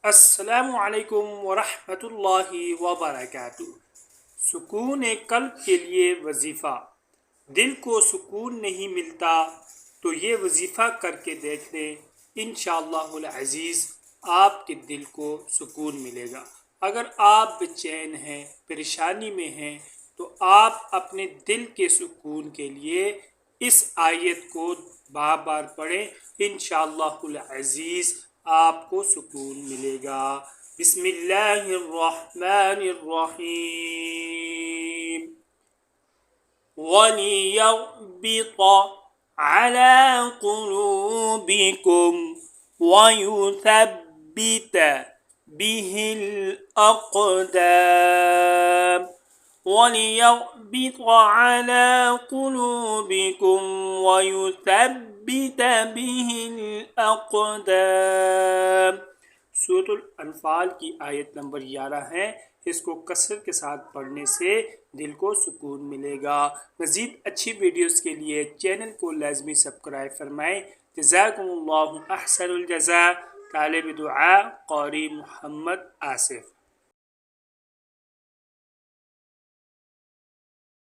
السلام علیکم ورحمۃ اللہ وبرکاتہ۔ سکون قلب کے لیے وظیفہ۔ دل کو سکون نہیں ملتا تو یہ وظیفہ کر کے دیکھ لیں، انشاءاللہ العزیز آپ کے دل کو سکون ملے گا۔ اگر آپ بے چین ہیں، پریشانی میں ہیں، تو آپ اپنے دل کے سکون کے لیے اس آیت کو بار بار پڑھیں، انشاءاللہ العزیز آپ کو سکون ملے گا۔ بسم اللہ الرحمن الرحیم۔ وَلِيَرْبِطَ عَلَىٰ قُلُوبِكُمْ وَيُثَبِّتَ بِهِ الْأَقْدَامَ۔ وَلِيَرْبِطَ عَلَىٰ قُلُوبِكُمْ وَيُثَبِّتَ بِهِ الْأَقْدَامَ۔ سورۃ الانفال کی آیت نمبر 11 ہے۔ اس کو کثرت کے ساتھ پڑھنے سے دل کو سکون ملے گا۔ مزید اچھی ویڈیوز کے لیے چینل کو لازمی سبسکرائب فرمائیں۔ جزاکم اللہ احسن الجزاء۔ طالب دعا قاری محمد آصف۔